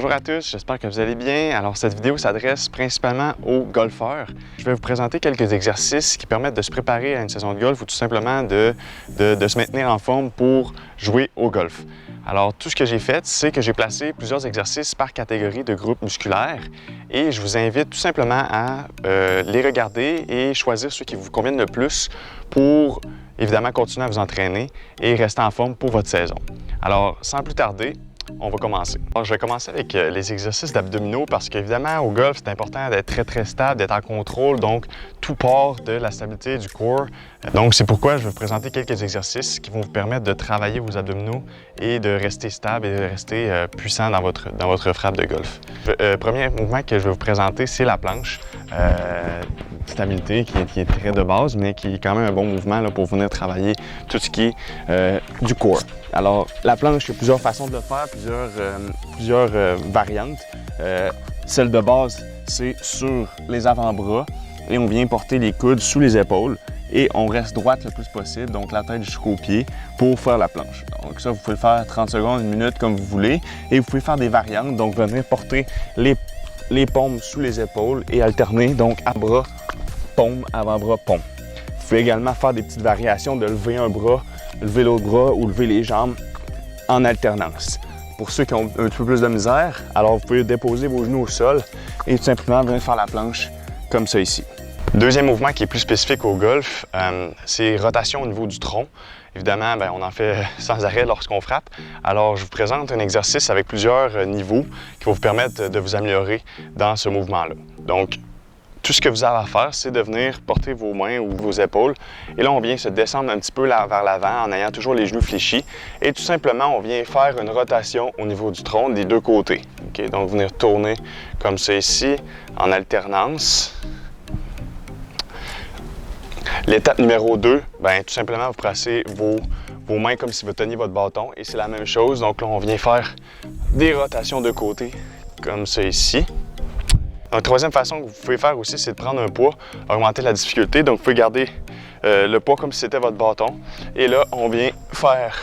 Bonjour à tous, j'espère que vous allez bien. Alors cette vidéo s'adresse principalement aux golfeurs. Je vais vous présenter quelques exercices qui permettent de se préparer à une saison de golf ou tout simplement de se maintenir en forme pour jouer au golf. Alors tout ce que j'ai fait, c'est que j'ai placé plusieurs exercices par catégorie de groupe musculaire et je vous invite tout simplement à les regarder et choisir ceux qui vous conviennent le plus pour évidemment continuer à vous entraîner et rester en forme pour votre saison. Alors sans plus tarder, on va commencer. Alors, je vais commencer avec les exercices d'abdominaux parce qu'évidemment, au golf, c'est important d'être très stable, d'être en contrôle, donc tout part de la stabilité du corps. Donc, c'est pourquoi je vais vous présenter quelques exercices qui vont vous permettre de travailler vos abdominaux et de rester stable et de rester puissant dans votre frappe de golf. Le premier mouvement que je vais vous présenter, c'est la planche. Stabilité qui est très de base, mais qui est quand même un bon mouvement là, pour venir travailler tout ce qui est du corps. Alors, la planche, il y a plusieurs façons de le faire, plusieurs variantes. Celle de base, c'est sur les avant-bras et on vient porter les coudes sous les épaules et on reste droite le plus possible, donc la tête jusqu'aux pieds pour faire la planche. Donc ça, vous pouvez le faire 30 secondes, 1 minute comme vous voulez et vous pouvez faire des variantes, donc venir porter les paumes sous les épaules et alterner, donc avant-bras, paume, avant-bras, paume. Vous pouvez également faire des petites variations de lever un bras, lever l'autre bras ou lever les jambes en alternance. Pour ceux qui ont un petit peu plus de misère, alors vous pouvez déposer vos genoux au sol et tout simplement venir faire la planche comme ça ici. Deuxième mouvement qui est plus spécifique au golf, c'est rotation au niveau du tronc. Évidemment, on en fait sans arrêt lorsqu'on frappe. Alors, je vous présente un exercice avec plusieurs niveaux qui vont vous permettre de vous améliorer dans ce mouvement-là. Donc, tout ce que vous avez à faire, c'est de venir porter vos mains ou vos épaules. Et là, on vient se descendre un petit peu vers l'avant en ayant toujours les genoux fléchis. Et tout simplement, on vient faire une rotation au niveau du tronc des deux côtés. Okay? Donc, venir tourner comme ça ici, en alternance. L'étape numéro 2, tout simplement, vous placez vos mains comme si vous teniez votre bâton. Et c'est la même chose. Donc là, on vient faire des rotations de côté, comme ça ici. Donc, troisième façon que vous pouvez faire aussi, c'est de prendre un poids, augmenter la difficulté. Donc, vous pouvez garder le poids comme si c'était votre bâton. Et là, on vient faire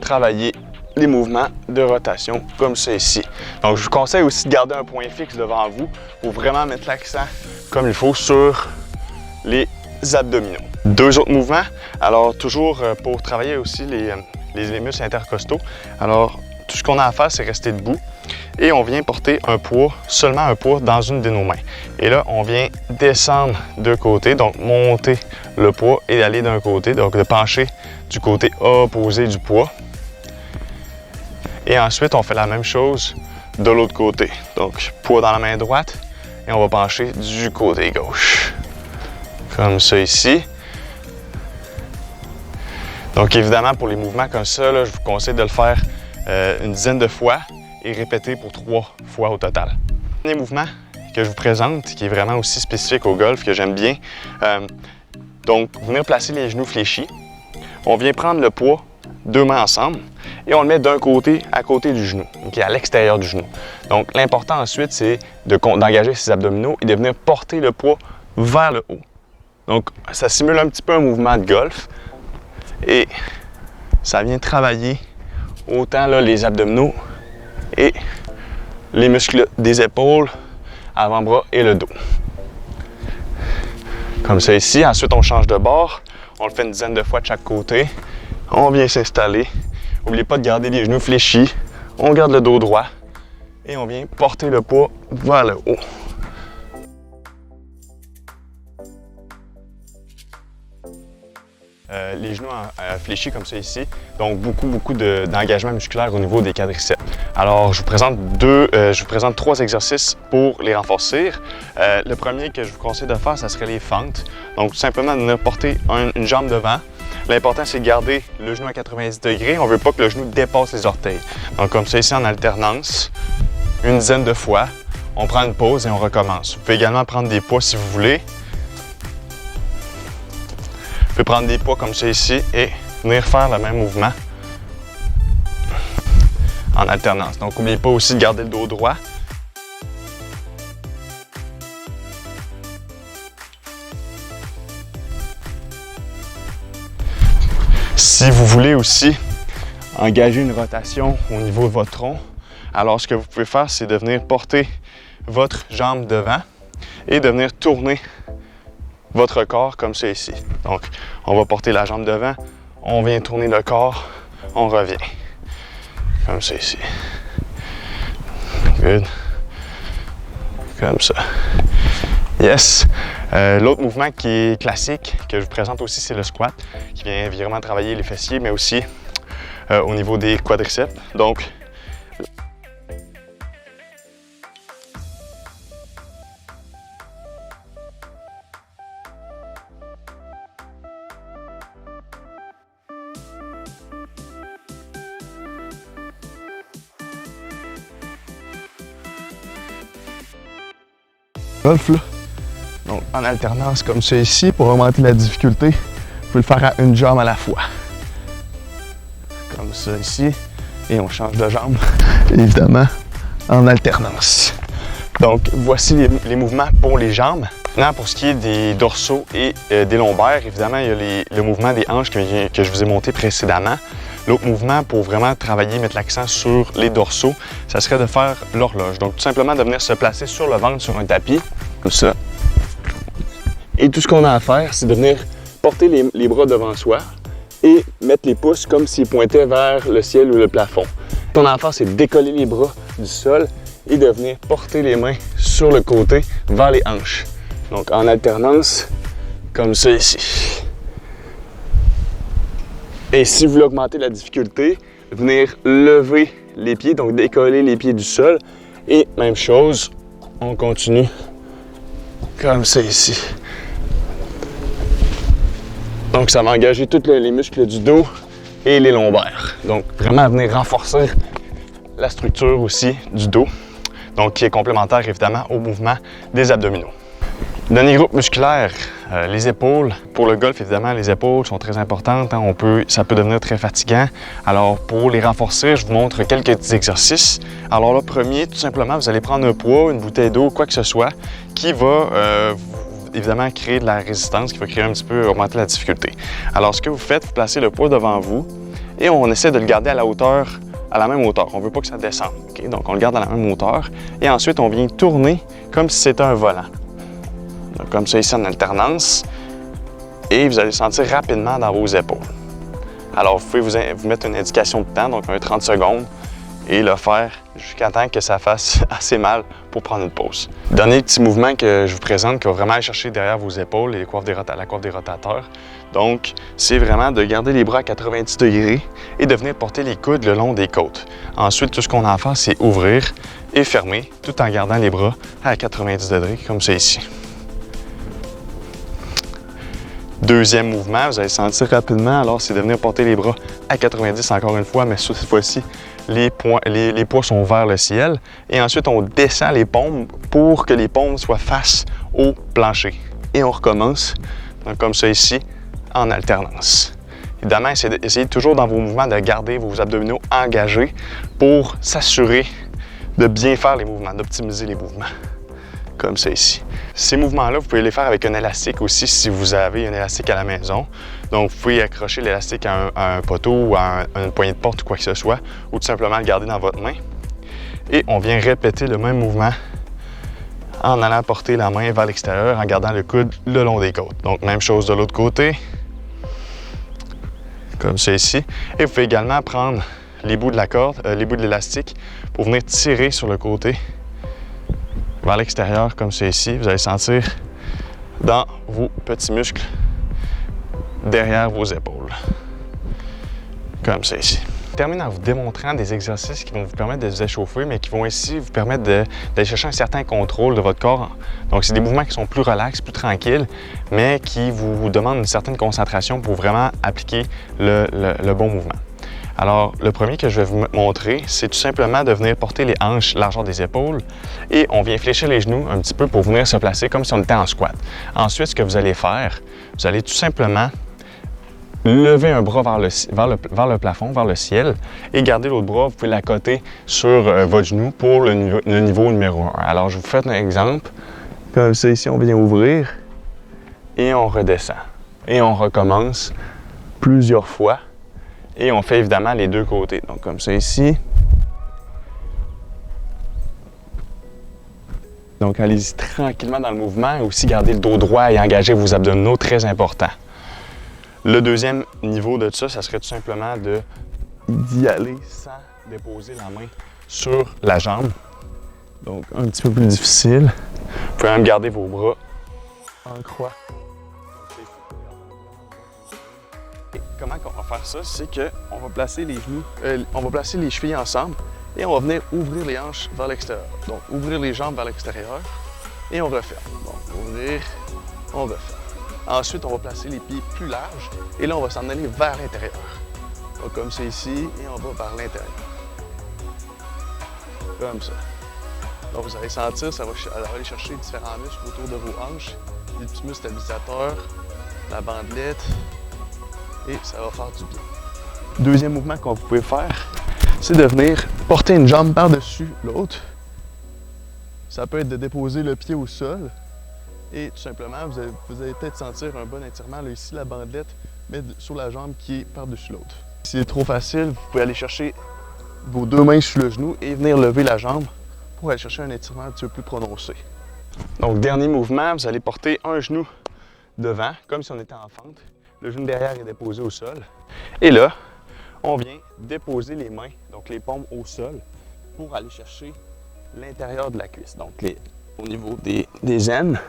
travailler les mouvements de rotation comme ça ici. Donc, je vous conseille aussi de garder un point fixe devant vous pour vraiment mettre l'accent comme il faut sur les abdominaux. Deux autres mouvements. Alors, toujours pour travailler aussi les muscles intercostaux. Alors, tout ce qu'on a à faire, c'est rester debout. Et on vient porter un poids, seulement un poids dans une de nos mains. Et là, on vient descendre de côté, donc monter le poids et aller d'un côté, donc de pencher du côté opposé du poids. Et ensuite, on fait la même chose de l'autre côté. Donc, poids dans la main droite et on va pencher du côté gauche. Comme ça ici. Donc, évidemment, pour les mouvements comme ça, là, je vous conseille de le faire une dizaine de fois et répéter pour 3 fois au total. Le dernier mouvement que je vous présente, qui est vraiment aussi spécifique au golf, que j'aime bien. Donc, venir placer les genoux fléchis. On vient prendre le poids, 2 mains ensemble, et on le met d'un côté à côté du genou, qui est à l'extérieur du genou. Donc, l'important ensuite, c'est d'engager ses abdominaux et de venir porter le poids vers le haut. Donc, ça simule un petit peu un mouvement de golf et ça vient travailler autant là, les abdominaux et les muscles des épaules, avant-bras et le dos. Comme ça ici. Ensuite, on change de bord. On le fait une dizaine de fois de chaque côté. On vient s'installer. N'oubliez pas de garder les genoux fléchis. On garde le dos droit et on vient porter le poids vers le haut. Les genoux fléchis comme ça ici, donc beaucoup d'engagement musculaire au niveau des quadriceps. Alors, je vous présente 3 exercices pour les renforcer. Le premier que je vous conseille de faire, ça serait les fentes. Donc, tout simplement, de venir porter une jambe devant. L'important, c'est de garder le genou à 90 degrés. On ne veut pas que le genou dépasse les orteils. Donc, comme ça ici, en alternance, une dizaine de fois. On prend une pause et on recommence. Vous pouvez également prendre des poids si vous voulez. Vous pouvez prendre des poids comme ça ici et venir faire le même mouvement en alternance. Donc, n'oubliez pas aussi de garder le dos droit. Si vous voulez aussi engager une rotation au niveau de votre tronc, Alors, ce que vous pouvez faire, c'est de venir porter votre jambe devant et de venir tourner votre corps comme ça ici. Donc, on va porter la jambe devant, on vient tourner le corps, on revient. Comme ça ici. Good. Comme ça. Yes. L'autre mouvement qui est classique, que je vous présente aussi, c'est le squat, qui vient vraiment travailler les fessiers, mais aussi au niveau des quadriceps. Donc, golf là. Donc en alternance comme ça ici, pour augmenter la difficulté, vous pouvez le faire à une jambe à la fois. Comme ça ici, et on change de jambe, évidemment, en alternance. Donc voici les mouvements pour les jambes. Maintenant, pour ce qui est des dorsaux et des lombaires, évidemment, il y a le mouvement des hanches que je vous ai montré précédemment. L'autre mouvement pour vraiment travailler, mettre l'accent sur les dorsaux, ça serait de faire l'horloge. Donc tout simplement de venir se placer sur le ventre sur un tapis, comme ça. Et tout ce qu'on a à faire, c'est de venir porter les bras devant soi et mettre les pouces comme s'ils pointaient vers le ciel ou le plafond. Ce qu'on a à faire, c'est de décoller les bras du sol et de venir porter les mains sur le côté vers les hanches. Donc en alternance, comme ça ici. Et si vous voulez augmenter la difficulté, venir lever les pieds, donc décoller les pieds du sol. Et même chose, on continue comme ça ici. Donc ça va engager tous les muscles du dos et les lombaires. Donc vraiment venir renforcer la structure aussi du dos, donc qui est complémentaire évidemment au mouvement des abdominaux. Dernier groupe musculaire, les épaules. Pour le golf, évidemment, les épaules sont très importantes. Hein. Ça peut devenir très fatigant. Alors, pour les renforcer, je vous montre quelques petits exercices. Alors, le premier, tout simplement, vous allez prendre un poids, une bouteille d'eau, quoi que ce soit, qui va évidemment créer de la résistance, qui va créer un petit peu, augmenter la difficulté. Alors, ce que vous faites, vous placez le poids devant vous et on essaie de le garder à la hauteur, à la même hauteur. On ne veut pas que ça descende. Okay? Donc, on le garde à la même hauteur et ensuite, on vient tourner comme si c'était un volant. Donc, comme ça ici en alternance, et vous allez sentir rapidement dans vos épaules. Alors, vous pouvez vous mettre une indication de temps, donc un 30 secondes, et le faire jusqu'à temps que ça fasse assez mal pour prendre une pause. Dernier petit mouvement que je vous présente qui va vraiment aller chercher derrière vos épaules et la coiffe des rotateurs. Donc, c'est vraiment de garder les bras à 90 degrés et de venir porter les coudes le long des côtes. Ensuite, tout ce qu'on a à faire, c'est ouvrir et fermer tout en gardant les bras à 90 degrés, comme ça ici. Deuxième mouvement, vous allez sentir rapidement, alors c'est de venir porter les bras à 90 encore une fois, mais cette fois-ci, les poids sont vers le ciel. Et ensuite, on descend les paumes pour que les paumes soient face au plancher. Et on recommence, donc comme ça ici, en alternance. Évidemment, essayez toujours dans vos mouvements de garder vos abdominaux engagés pour s'assurer de bien faire les mouvements, d'optimiser les mouvements. Comme ça ici. Ces mouvements-là, vous pouvez les faire avec un élastique aussi si vous avez un élastique à la maison. Donc, vous pouvez accrocher l'élastique à un poteau ou à une poignée de porte ou quoi que ce soit, ou tout simplement le garder dans votre main. Et on vient répéter le même mouvement en allant porter la main vers l'extérieur, en gardant le coude le long des côtes. Donc, même chose de l'autre côté, comme ça ici. Et vous pouvez également prendre les bouts de la corde, les bouts de l'élastique, pour venir tirer sur le côté vers l'extérieur, comme c'est ici. Vous allez sentir dans vos petits muscles derrière vos épaules, comme c'est ici. Je termine en vous démontrant des exercices qui vont vous permettre de vous échauffer, mais qui vont aussi vous permettre d'aller chercher un certain contrôle de votre corps. Donc, c'est des mouvements qui sont plus relax, plus tranquilles, mais qui vous demandent une certaine concentration pour vraiment appliquer le bon mouvement. Alors, le premier que je vais vous montrer, c'est tout simplement de venir porter les hanches largeur des épaules et on vient fléchir les genoux un petit peu pour venir se placer comme si on était en squat. Ensuite, ce que vous allez faire, vous allez tout simplement lever un bras vers le plafond, vers le ciel et garder l'autre bras, vous pouvez l'accoter sur votre genou pour le niveau numéro 1. Alors, je vous fais un exemple. Comme ça, ici, on vient ouvrir et on redescend. Et on recommence plusieurs fois. Et on fait évidemment les deux côtés. Donc comme ça ici. Donc, allez-y tranquillement dans le mouvement et aussi gardez le dos droit et engagez vos abdominaux, très important. Le deuxième niveau de ça serait tout simplement d'y aller sans déposer la main sur la jambe. Donc, un petit peu plus difficile. Vous pouvez même garder vos bras en croix. Et comment on va faire ça? C'est qu'on va placer les genoux, on va placer les chevilles ensemble et on va venir ouvrir les hanches vers l'extérieur. Donc, ouvrir les jambes vers l'extérieur et on referme. Donc, ouvrir, on referme. Ensuite, on va placer les pieds plus larges et là, on va s'en aller vers l'intérieur. Donc, comme c'est ici et on va vers l'intérieur. Comme ça. Donc, vous allez sentir, ça va aller chercher différents muscles autour de vos hanches, les petits muscles stabilisateurs, la bandelette, et ça va faire du bien. Deuxième mouvement que vous pouvez faire, c'est de venir porter une jambe par-dessus l'autre. Ça peut être de déposer le pied au sol et tout simplement, vous allez peut-être sentir un bon étirement là, ici, la bandelette, mais sur la jambe qui est par-dessus l'autre. Si c'est trop facile, vous pouvez aller chercher vos deux mains sur le genou et venir lever la jambe pour aller chercher un étirement un petit peu plus prononcé. Donc, dernier mouvement, vous allez porter un genou devant, comme si on était en fente. Le genou derrière est déposé au sol. Et là, on vient déposer les mains, donc les paumes au sol, pour aller chercher l'intérieur de la cuisse, donc au niveau des aines.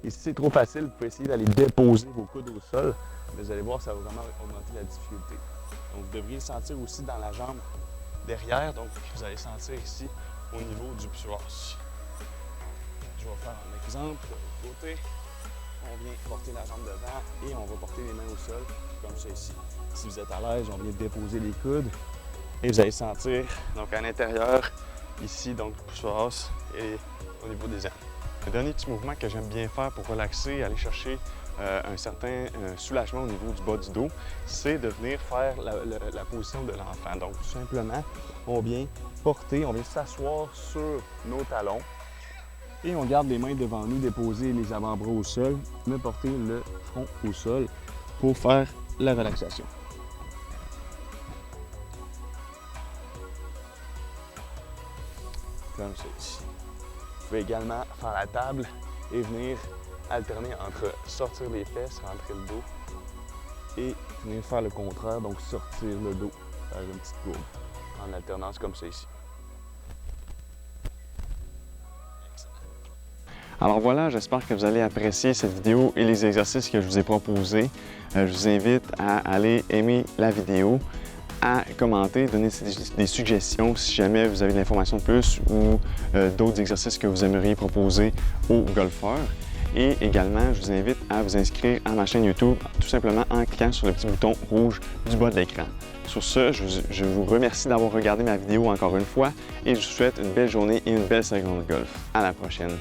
Et si c'est trop facile, vous pouvez essayer d'aller déposer vos coudes au sol, mais vous allez voir, ça va vraiment augmenter la difficulté. Donc, vous devriez le sentir aussi dans la jambe derrière, donc vous allez sentir ici au niveau du psoas. Je vais faire un exemple de l'autre côté. On vient porter la jambe devant et on va porter les mains au sol, comme ça ici. Si vous êtes à l'aise, on vient déposer les coudes et vous allez sentir donc à l'intérieur, ici, donc le psoas et au niveau des aines. Le dernier petit mouvement que j'aime bien faire pour relaxer, aller chercher un certain soulagement au niveau du bas du dos, c'est de venir faire la position de l'enfant. Donc, tout simplement, on vient porter, on vient s'asseoir sur nos talons et on garde les mains devant nous, déposer les avant-bras au sol, mais porter le front au sol pour faire la relaxation. Comme ça ici. Vous pouvez également faire la table et venir alterner entre sortir les fesses, rentrer le dos et venir faire le contraire, donc sortir le dos, faire une petite courbe en alternance comme ça ici. Alors voilà, j'espère que vous allez apprécier cette vidéo et les exercices que je vous ai proposés. Je vous invite à aller aimer la vidéo, à commenter, donner des suggestions si jamais vous avez de l'information de plus ou d'autres exercices que vous aimeriez proposer aux golfeurs. Et également, je vous invite à vous inscrire à ma chaîne YouTube tout simplement en cliquant sur le petit bouton rouge du bas de l'écran. Sur ce, je vous remercie d'avoir regardé ma vidéo encore une fois et je vous souhaite une belle journée et une belle seconde de golf. À la prochaine!